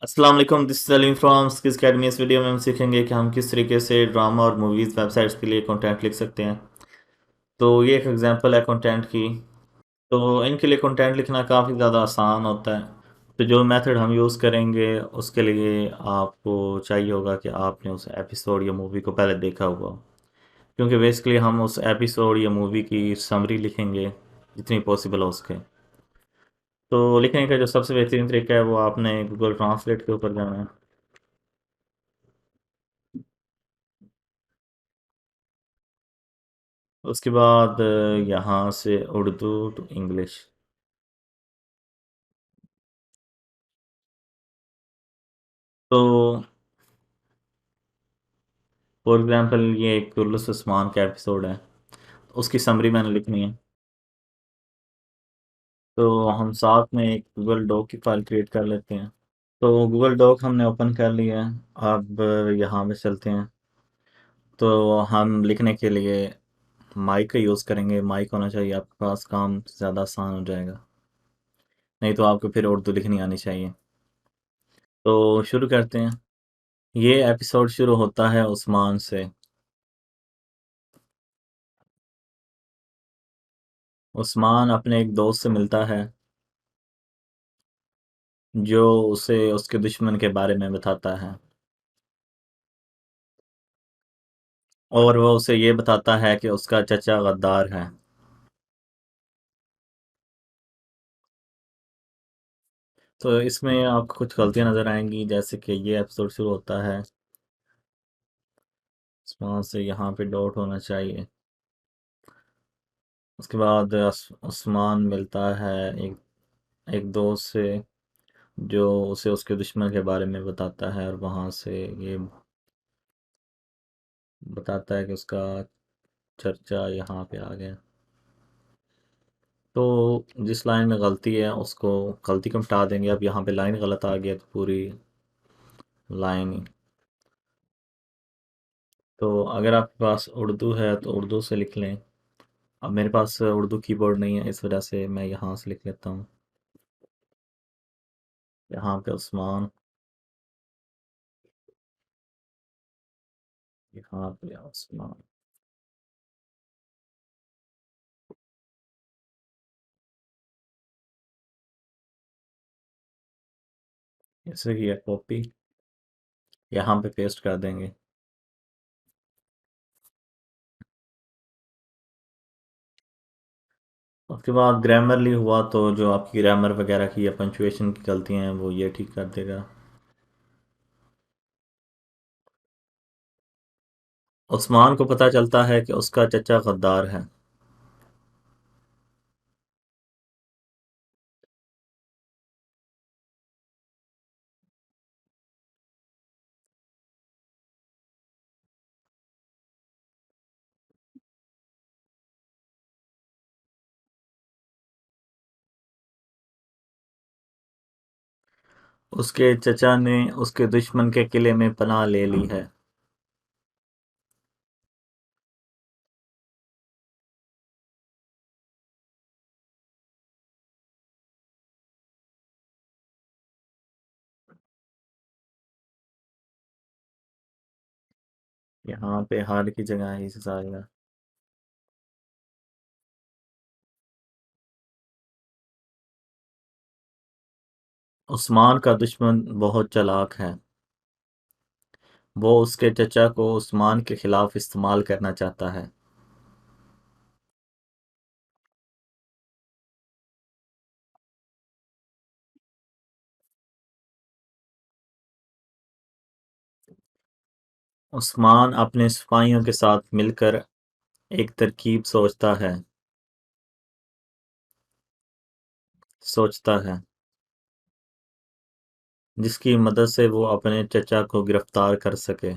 अस्सलाम वालेकुम, this is Aleem from skills academy. इस वीडियो में हम सीखेंगे कि हम किस तरीके से ड्रामा और मूवीज़ वेबसाइट्स के लिए कंटेंट लिख सकते हैं। तो ये एक एग्जांपल है कंटेंट की। तो इनके लिए कंटेंट लिखना काफ़ी ज़्यादा आसान होता है। तो जो मेथड हम यूज़ करेंगे उसके लिए आपको चाहिए होगा कि आपने उस एपिसोड या मूवी को पहले देखा होगा, क्योंकि बेसिकली हम उस एपिसोड या मूवी की समरी लिखेंगे जितनी पॉसिबल हो सके। तो लिखने का जो सबसे बेहतरीन तरीका है वो आपने गूगल ट्रांसलेट के ऊपर जाना है। उसके बाद यहाँ से उर्दू टू इंग्लिश। तो फॉर एग्जांपल ये एक कुल्लू उस्मान का एपिसोड है, उसकी समरी मैंने लिखनी है। तो हम साथ में एक गूगल डॉक की फाइल क्रिएट कर लेते हैं। तो गूगल डॉक हमने ओपन कर लिया है। अब यहाँ पे चलते हैं। तो हम लिखने के लिए माइक का यूज़ करेंगे। माइक होना चाहिए आपके पास, काम ज़्यादा आसान हो जाएगा। नहीं तो आपको फिर उर्दू लिखनी आनी चाहिए। तो शुरू करते हैं। ये एपिसोड शुरू होता है उस्मान से। उस्मान अपने एक दोस्त से मिलता है जो उसे उसके दुश्मन के बारे में बताता है, और वो उसे ये बताता है कि उसका चचा गद्दार है। तो इसमें आपको कुछ गलतियां नज़र आएंगी, जैसे कि ये एपिसोड शुरू होता है उस्मान से, यहाँ पे डॉट होना चाहिए। उसके बाद उस्मान मिलता है एक एक दोस्त से जो उसे उसके दुश्मन के बारे में बताता है, और वहाँ से ये बताता है कि उसका चर्चा यहाँ पे आ गया। तो जिस लाइन में गलती है उसको गलती को मिटा देंगे। अब यहाँ पे लाइन गलत आ गया तो पूरी लाइन ही। तो अगर आपके पास उर्दू है तो उर्दू से लिख लें। अब मेरे पास उर्दू कीबोर्ड नहीं है, इस वजह से मैं यहाँ से लिख लेता हूँ। यहाँ पे उस्मान, यहाँ पे उस्मान। इसे किया कॉपी, यहाँ पे पेस्ट कर देंगे। उसके बाद ग्रामरली हुआ तो जो आपकी ग्रामर वगैरह की या पंचुएशन की गलतियाँ हैं वो ये ठीक कर देगा। उस्मान को पता चलता है कि उसका चचा गद्दार है। उसके चचा ने उसके दुश्मन के किले में पनाह ले ली है। यहाँ पे हार की जगह ही से आएगा। उस्मान का दुश्मन बहुत चालाक है। वो उसके चचा को उस्मान के खिलाफ इस्तेमाल करना चाहता है। उस्मान अपने सिपाहियों के साथ मिलकर एक तरकीब सोचता है जिसकी मदद से वो अपने चचा को गिरफ्तार कर सके।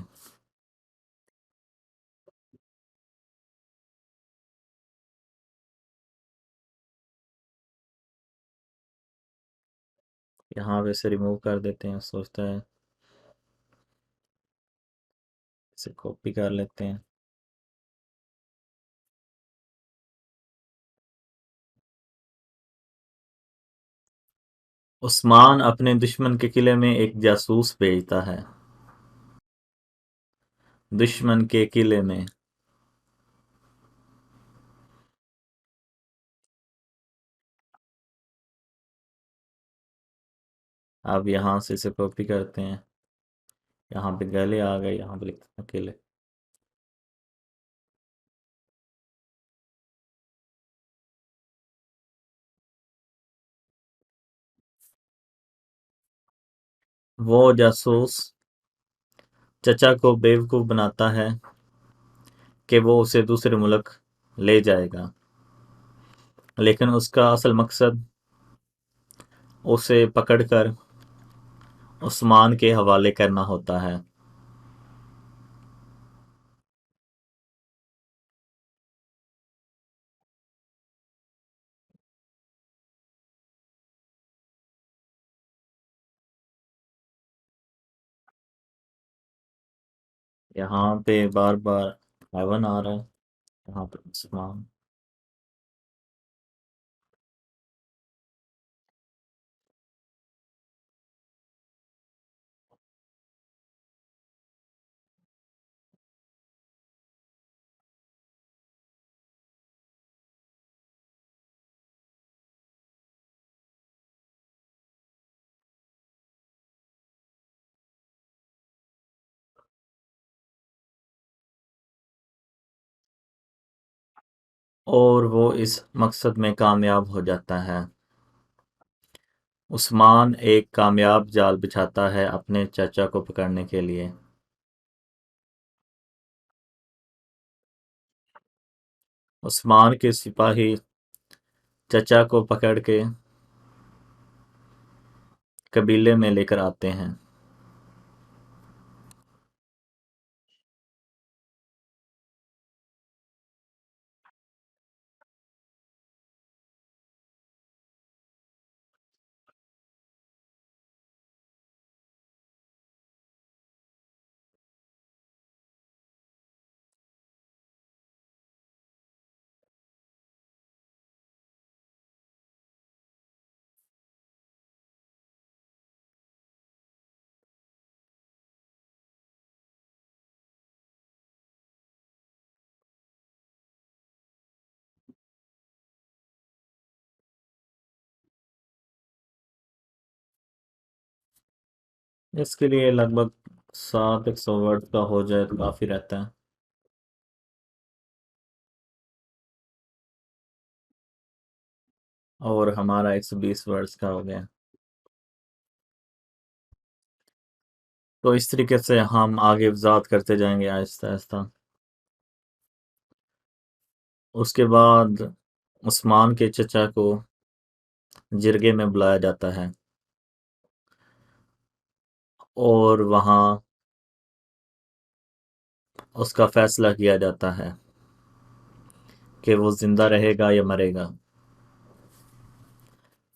यहाँ पे से रिमूव कर देते हैं, सोचता है। इसे कॉपी कर लेते हैं। उस्मान अपने दुश्मन के किले में एक जासूस भेजता है। दुश्मन के किले में। अब यहाँ से इसे कॉपी करते हैं। यहाँ पे गले आ गए, यहाँ पे लिखते हैं किले। वो जासूस चचा को बेवकूफ़ बनाता है कि वो उसे दूसरे मुल्क ले जाएगा, लेकिन उसका असल मकसद उसे पकड़कर उस्मान के हवाले करना होता है। यहाँ पे बार बार हेवन आ रहा है, यहाँ पे उस्मान। और वो इस मकसद में कामयाब हो जाता है। उस्मान एक कामयाब जाल बिछाता है अपने चाचा को पकड़ने के लिए। उस्मान के सिपाही चचा को पकड़ के कबीले में लेकर आते हैं। इसके लिए लगभग 700 वर्ड का हो जाए तो काफ़ी रहता है। और हमारा 120 वर्ड्स का हो गया। तो इस तरीके से हम आगे वज़ाहत करते जाएंगे आहिस्ता आहिस्ता। उसके बाद उस्मान के चचा को जिरगे में बुलाया जाता है और वहाँ उसका फैसला किया जाता है कि वो जिंदा रहेगा या मरेगा।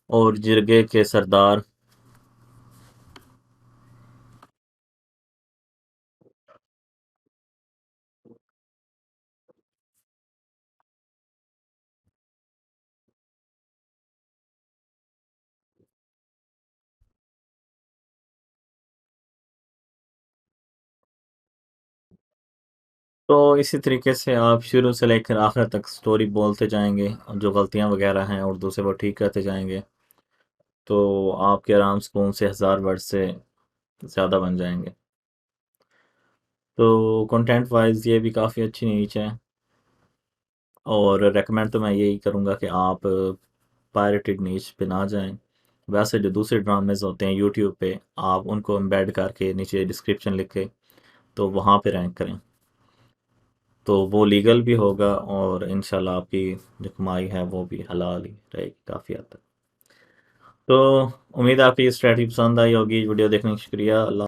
और जिरगे के सरदार तो इसी तरीके से आप शुरू से लेकर आखिर तक स्टोरी बोलते जाएंगे और जो गलतियां वगैरह हैं उर्दू से वो ठीक करते जाएंगे, तो आपके आराम सुकून से 1000 वर्ड से ज़्यादा बन जाएंगे। तो कंटेंट वाइज ये भी काफ़ी अच्छी नीच है। और रेकमेंड तो मैं यही करूँगा कि आप पायरेटेड नीच पे ना जाएं। वैसे जो दूसरे ड्रामेज होते हैं यूट्यूब पे, आप उनको एम्बेड करके नीचे डिस्क्रिप्शन लिखे तो वहाँ पे रैंक करें, तो वो लीगल भी होगा और इंशाल्लाह आपकी जो कमाई है वो भी हलाल ही रहेगी काफ़ी हद तक। तो उम्मीद है आपको ये स्ट्रैटेजी पसंद आई होगी। वीडियो देखने का शुक्रिया। अल्लाह।